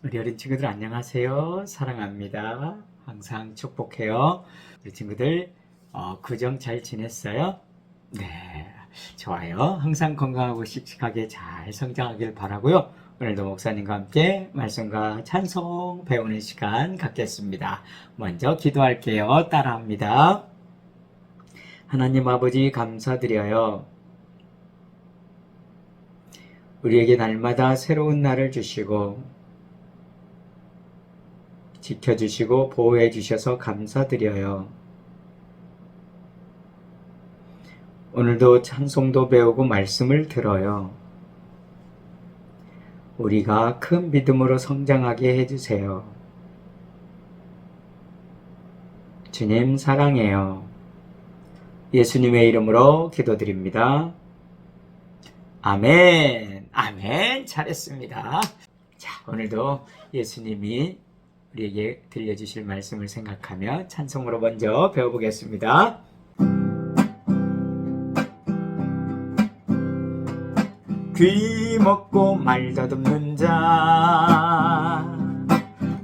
우리 어린 친구들 안녕하세요. 사랑합니다. 항상 축복해요. 우리 친구들 구정 잘 지냈어요? 네, 좋아요. 항상 건강하고 씩씩하게 잘 성장하길 바라고요. 오늘도 목사님과 함께 말씀과 찬송 배우는 시간 갖겠습니다. 먼저 기도할게요. 따라합니다. 하나님 아버지 감사드려요. 우리에게 날마다 새로운 날을 주시고 지켜주시고 보호해 주셔서 감사드려요. 오늘도 찬송도 배우고 말씀을 들어요. 우리가 큰 믿음으로 성장하게 해주세요. 주님 사랑해요. 예수님의 이름으로 기도드립니다. 아멘. 아멘. 잘했습니다. 자, 오늘도 예수님이 우리에게 들려주실 말씀을 생각하며 찬송으로 먼저 배워보겠습니다. 귀 먹고 말 더듬는 자,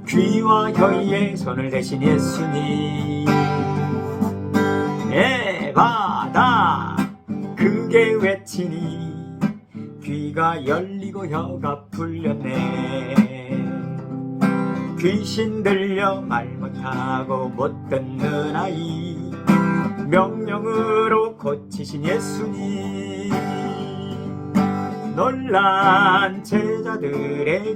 귀와 혀에 손을 대신 예수님. 에바다 크게 외치니 귀가 열리고 혀가 풀렸네. 귀신 들려 말 못하고 못 듣는 아이 명령으로 고치신 예수님. 놀란 제자들에게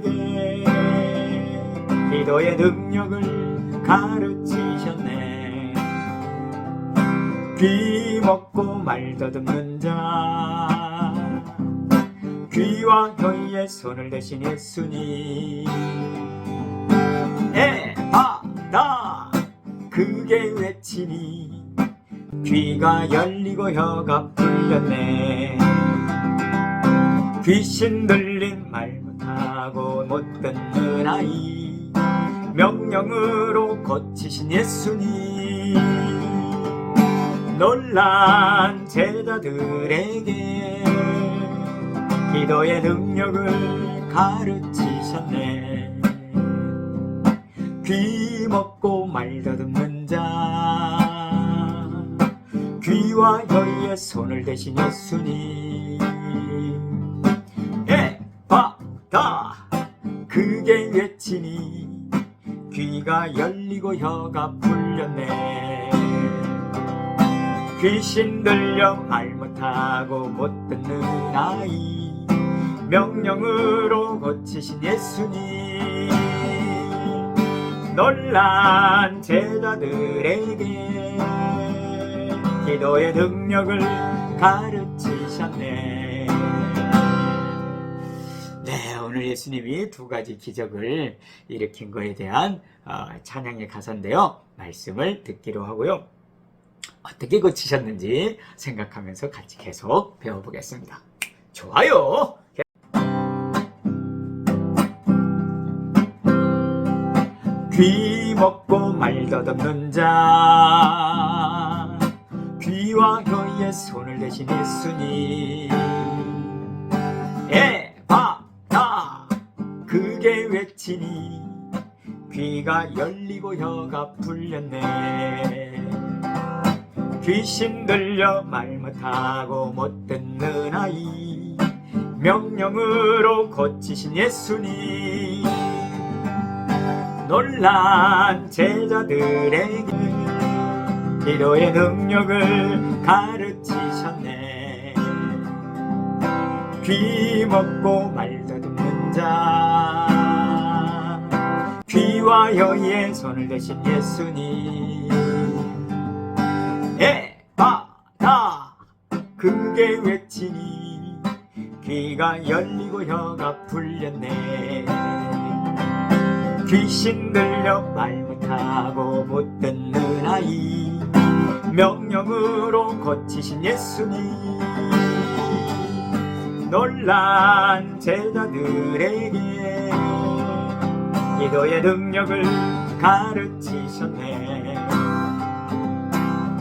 기도의 능력을 가르치셨네. 귀 먹고 말 더듬는 자, 귀와 혀에 손을 대신 예수님. 에바다 크게 외치니 귀가 열리고 혀가 풀렸네. 귀신 들린 말 못하고 못 듣는 아이 명령으로 고치신 예수님. 놀란 제자들에게 기도의 능력을 가르치셨네. 귀 먹고 말 더듬는 자, 귀와 혀에 손을 대신 예수님. 에바다 크게 외치니 귀가 열리고 혀가 풀렸네. 귀신 들려 말 못하고 못 듣는 아이 명령으로 고치신 예수님. 놀란 제자들에게 기도의 능력을 가르치셨네. 네, 오늘 예수님이 두 가지 기적을 일으킨 것에 대한 찬양의 가사인데요. 말씀을 듣기로 하고요. 어떻게 고치셨는지 생각하면서 같이 계속 배워보겠습니다. 좋아요. 귀 먹고 말 더듬는 자, 귀와 혀에 손을 대신 예수님. 에바다 크게 외치니 귀가 열리고 혀가 풀렸네. 귀신 들려 말 못하고 못 듣는 아이 명령으로 고치신 예수님. 놀란 제자들에게 기도의 능력을 가르치셨네. 귀 먹고 말 더듬는 자, 귀와 혀에 손을 대신 예수님. 에바다 크게 외치니 귀가 열리고 혀가 풀렸네. 귀신 들려 말 못하고 못 듣는 아이 명령으로 고치신 예수님. 놀란 제자들에게 기도의 능력을 가르치셨네.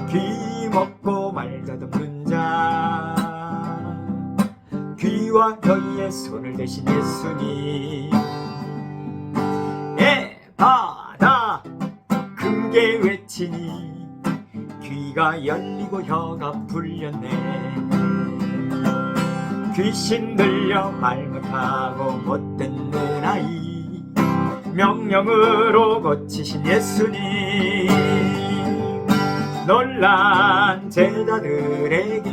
귀 먹고 말 더듬는 자, 귀와 혀에 손을 대신 예수님. 크게 외치니 귀가 열리고 혀가 풀렸네. 귀신 들려 말 못하고 못 듣는 아이, 명령으로 고치신 예수님. 놀란 제자들에게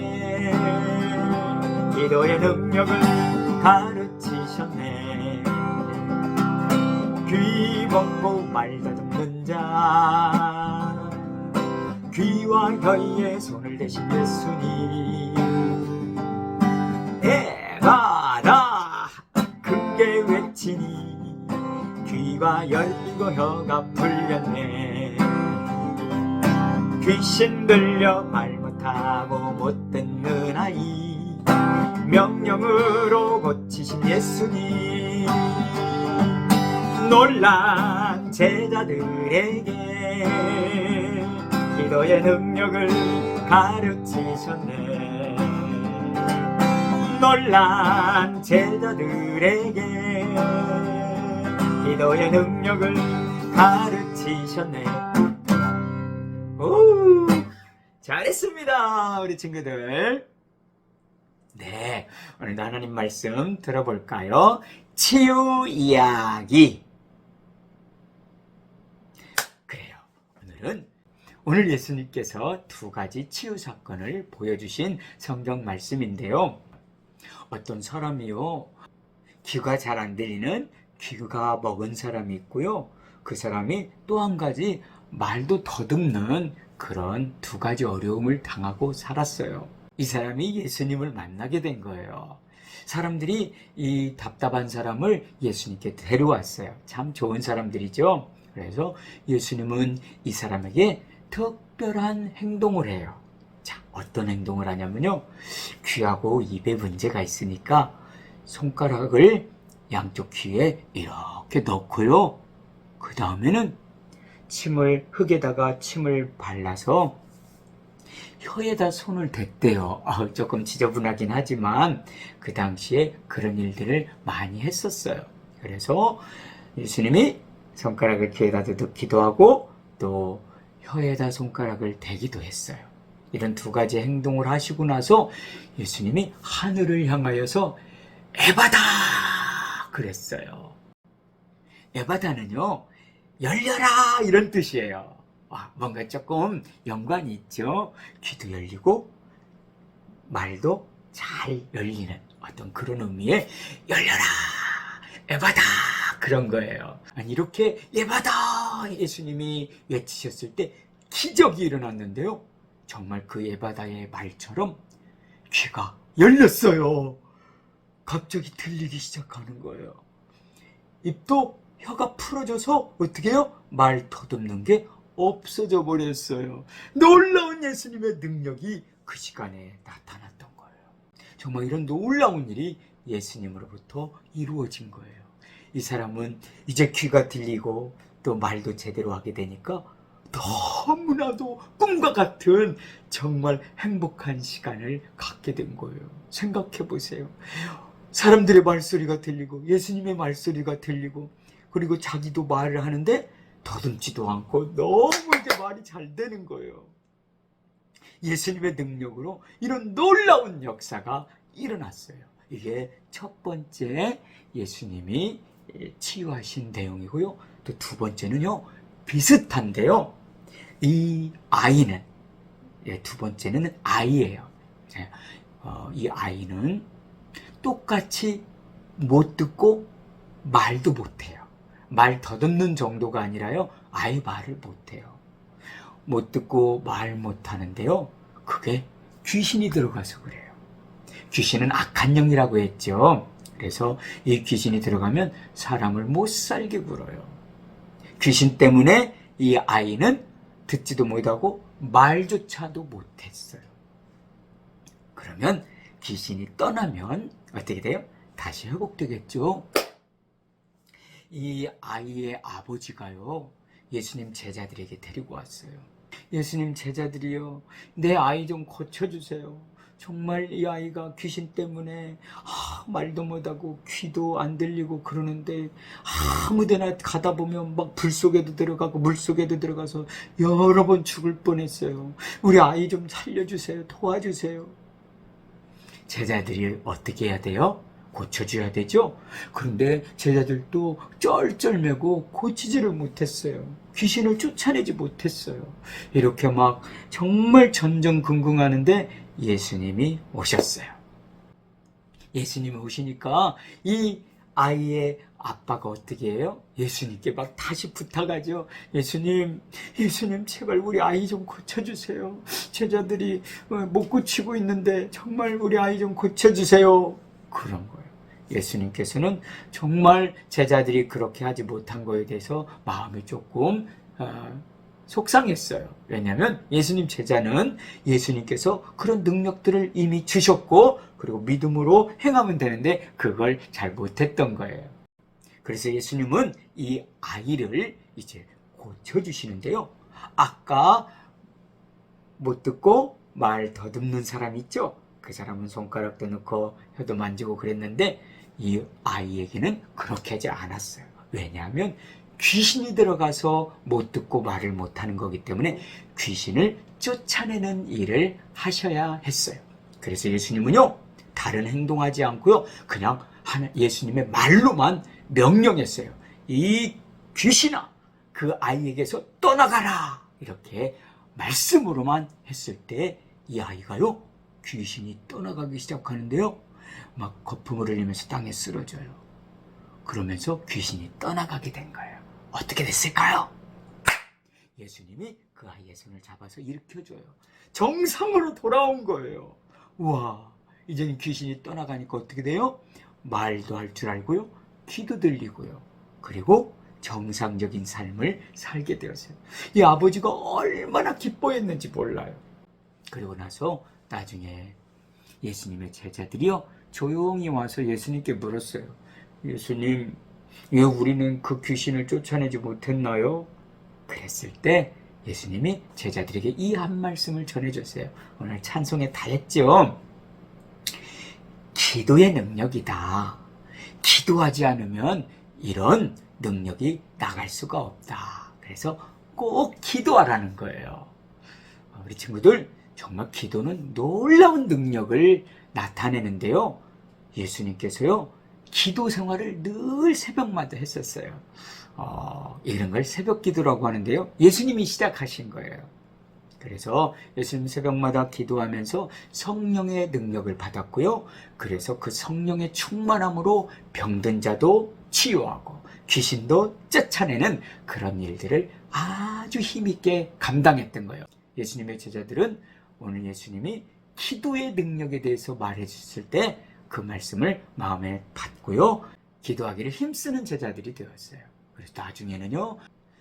기도의 능력을 가르치셨네. 귀 먹고 말 다듬는 자, 귀와 혀에 손을 대신 예수님. 에바다 크게 외치니 귀가 열리고 혀가 풀렸네. 귀신 들려 말 못하고 못 듣는 아이, 명령으로 고치신 예수님. 놀란 제자들에게 기도의 능력을 가르치셨네. 놀란 제자들에게 기도의 능력을 가르치셨네. 오, 잘했습니다, 우리 친구들. 네, 오늘도 하나님 말씀 들어볼까요? 치유 이야기. 그래요. 오늘 예수님께서 두 가지 치유 사건을 보여주신 성경 말씀인데요. 어떤 사람이요, 귀가 잘 안 들리는 귀가 먹은 사람이 있고요. 그 사람이 또 한 가지 말도 더듬는 그런 두 가지 어려움을 당하고 살았어요. 이 사람이 예수님을 만나게 된 거예요. 사람들이 이 답답한 사람을 예수님께 데려왔어요. 참 좋은 사람들이죠. 그래서 예수님은 이 사람에게 특별한 행동을 해요. 자, 어떤 행동을 하냐면요, 귀하고 입에 문제가 있으니까 손가락을 양쪽 귀에 이렇게 넣고요, 그 다음에는 흙에다가 침을 발라서 혀에다 손을 댔대요. 조금 지저분하긴 하지만 그 당시에 그런 일들을 많이 했었어요. 그래서 예수님이 손가락을 귀에다 넣기도 하고 또 혀에다 손가락을 대기도 했어요. 이런 두 가지 행동을 하시고 나서 예수님이 하늘을 향하여서 에바다 그랬어요. 에바다는요, 열려라 이런 뜻이에요. 뭔가 조금 연관이 있죠. 귀도 열리고 말도 잘 열리는 어떤 그런 의미의 열려라 에바다 그런 거예요. 이렇게 에바다 예수님이 외치셨을 때 기적이 일어났는데요, 정말 그 에바다의 말처럼 귀가 열렸어요. 갑자기 들리기 시작하는 거예요. 입도 혀가 풀어져서 어떻게 해요? 말 더듬는 게 없어져 버렸어요. 놀라운 예수님의 능력이 그 시간에 나타났던 거예요. 정말 이런 놀라운 일이 예수님으로부터 이루어진 거예요. 이 사람은 이제 귀가 들리고 또 말도 제대로 하게 되니까 너무나도 꿈과 같은 정말 행복한 시간을 갖게 된 거예요. 생각해 보세요. 사람들의 말소리가 들리고 예수님의 말소리가 들리고, 그리고 자기도 말을 하는데 더듬지도 않고 너무 이제 말이 잘 되는 거예요. 예수님의 능력으로 이런 놀라운 역사가 일어났어요. 이게 첫 번째 예수님이 치유하신 내용이고요. 또 두 번째는요, 비슷한데요, 이 아이는, 두 번째는 아이예요. 이 아이는 똑같이 못 듣고 말도 못해요. 말 더듬는 정도가 아니라요, 아예 말을 못해요. 못 듣고 말 못하는데요, 그게 귀신이 들어가서 그래요. 귀신은 악한 영이라고 했죠. 그래서 이 귀신이 들어가면 사람을 못 살게 굴어요. 귀신 때문에 이 아이는 듣지도 못하고 말조차도 못했어요. 그러면 귀신이 떠나면 어떻게 돼요? 다시 회복되겠죠. 이 아이의 아버지가요, 예수님 제자들에게 데리고 왔어요. 예수님 제자들이요, 내 아이 좀 고쳐주세요. 정말 이 아이가 귀신 때문에 말도 못하고 귀도 안 들리고 그러는데 아무데나 가다 보면 막 불 속에도 들어가고 물 속에도 들어가서 여러 번 죽을 뻔했어요. 우리 아이 좀 살려주세요. 도와주세요. 제자들이 어떻게 해야 돼요? 고쳐줘야 되죠? 그런데 제자들도 쩔쩔매고 고치지를 못했어요. 귀신을 쫓아내지 못했어요. 이렇게 막 정말 전전긍긍하는데 예수님이 오셨어요. 예수님이 오시니까 이 아이의 아빠가 어떻게 해요? 예수님께 막 다시 부탁하죠. 예수님 제발 우리 아이 좀 고쳐주세요. 제자들이 못 고치고 있는데 정말 우리 아이 좀 고쳐주세요. 그런 거예요. 예수님께서는 정말 제자들이 그렇게 하지 못한 거에 대해서 마음이 조금 속상했어요. 왜냐하면 예수님 제자는 예수님께서 그런 능력들을 이미 주셨고 그리고 믿음으로 행하면 되는데 그걸 잘 못했던 거예요. 그래서 예수님은 이 아이를 이제 고쳐주시는데요. 아까 못 듣고 말 더듬는 사람 있죠? 그 사람은 손가락도 넣고 혀도 만지고 그랬는데 이 아이에게는 그렇게 하지 않았어요. 왜냐하면 귀신이 들어가서 못 듣고 말을 못하는 거기 때문에 귀신을 쫓아내는 일을 하셔야 했어요. 그래서 예수님은요, 다른 행동하지 않고요, 그냥 예수님의 말로만 명령했어요. 이 귀신아, 그 아이에게서 떠나가라! 이렇게 말씀으로만 했을 때 이 아이가요, 귀신이 떠나가기 시작하는데요, 막 거품을 흘리면서 땅에 쓰러져요. 그러면서 귀신이 떠나가게 된 거예요. 어떻게 됐을까요? 예수님이 그 아이의 손을 잡아서 일으켜줘요. 정상으로 돌아온 거예요. 우와, 이제는 귀신이 떠나가니까 어떻게 돼요? 말도 할 줄 알고요, 귀도 들리고요, 그리고 정상적인 삶을 살게 되었어요. 이 아버지가 얼마나 기뻐했는지 몰라요. 그리고 나서 나중에 예수님의 제자들이요, 조용히 와서 예수님께 물었어요. 예수님, 왜 우리는 그 귀신을 쫓아내지 못했나요? 그랬을 때 예수님이 제자들에게 이 한 말씀을 전해줬어요. 오늘 찬송에 다 했죠? 기도의 능력이다. 기도하지 않으면 이런 능력이 나갈 수가 없다. 그래서 꼭 기도하라는 거예요. 우리 친구들, 정말 기도는 놀라운 능력을 나타내는데요. 예수님께서요, 기도 생활을 늘 새벽마다 했었어요. 이런 걸 새벽 기도라고 하는데요. 예수님이 시작하신 거예요. 그래서 예수님 새벽마다 기도하면서 성령의 능력을 받았고요. 그래서 그 성령의 충만함으로 병든 자도 치유하고 귀신도 쫓아내는 그런 일들을 아주 힘있게 감당했던 거예요. 예수님의 제자들은 오늘 예수님이 기도의 능력에 대해서 말해 주셨을 때 그 말씀을 마음에 받고요, 기도하기를 힘쓰는 제자들이 되었어요. 그래서 나중에는요,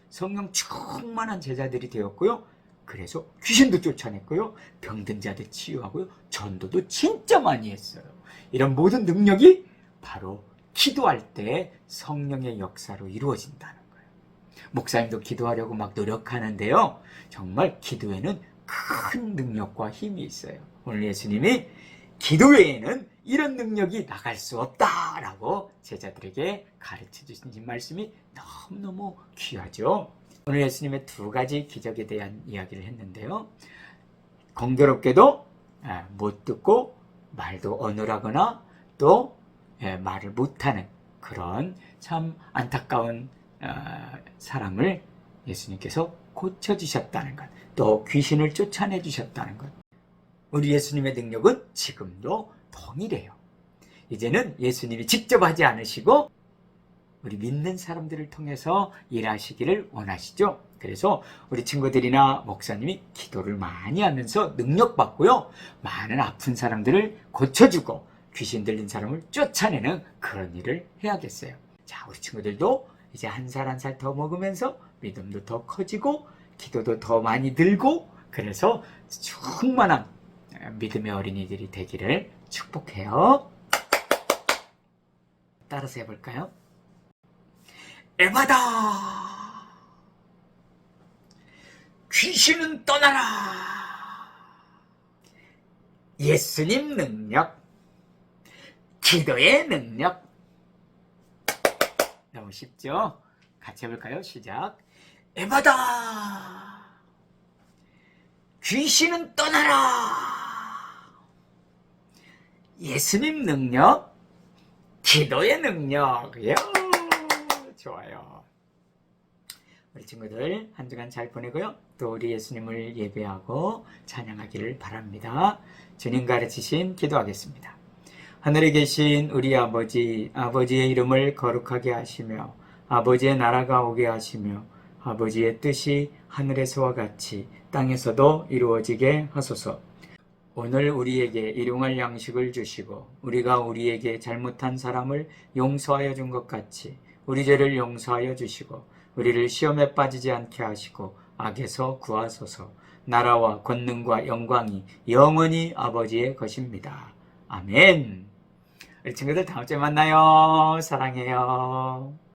성령 충만한 제자들이 되었고요, 그래서 귀신도 쫓아냈고요, 병든 자들 치유하고요, 전도도 진짜 많이 했어요. 이런 모든 능력이 바로 기도할 때 성령의 역사로 이루어진다는 거예요. 목사님도 기도하려고 막 노력하는데요, 정말 기도에는 큰 능력과 힘이 있어요. 오늘 예수님이 기도 외에는 이런 능력이 나갈 수 없다라고 제자들에게 가르쳐 주신 말씀이 너무너무 귀하죠. 오늘 예수님의 두 가지 기적에 대한 이야기를 했는데요. 공교롭게도 못 듣고 말도 어눌하거나 또 말을 못하는 그런 참 안타까운 사람을 예수님께서 고쳐주셨다는 것, 또 귀신을 쫓아내 주셨다는 것. 우리 예수님의 능력은 지금도 동일해요. 이제는 예수님이 직접 하지 않으시고 우리 믿는 사람들을 통해서 일하시기를 원하시죠. 그래서 우리 친구들이나 목사님이 기도를 많이 하면서 능력받고요, 많은 아픈 사람들을 고쳐주고 귀신 들린 사람을 쫓아내는 그런 일을 해야겠어요. 자, 우리 친구들도 이제 한 살 한 살 더 먹으면서 믿음도 더 커지고 기도도 더 많이 들고, 그래서 충만한 믿음의 어린이들이 되기를 축복해요. 따라서 해볼까요? 에바다! 귀신은 떠나라! 예수님 능력, 기도의 능력. 너무 쉽죠? 같이 해볼까요? 시작. 에바다! 귀신은 떠나라! 예수님 능력, 기도의 능력. 야, 좋아요. 우리 친구들 한 주간 잘 보내고요. 또 우리 예수님을 예배하고 찬양하기를 바랍니다. 주님 가르치신 기도하겠습니다. 하늘에 계신 우리 아버지, 아버지의 이름을 거룩하게 하시며 아버지의 나라가 오게 하시며 아버지의 뜻이 하늘에서와 같이 땅에서도 이루어지게 하소서. 오늘 우리에게 일용할 양식을 주시고 우리가 우리에게 잘못한 사람을 용서하여 준 것 같이 우리 죄를 용서하여 주시고 우리를 시험에 빠지지 않게 하시고 악에서 구하소서. 나라와 권능과 영광이 영원히 아버지의 것입니다. 아멘. 우리 친구들 다음 주에 만나요. 사랑해요.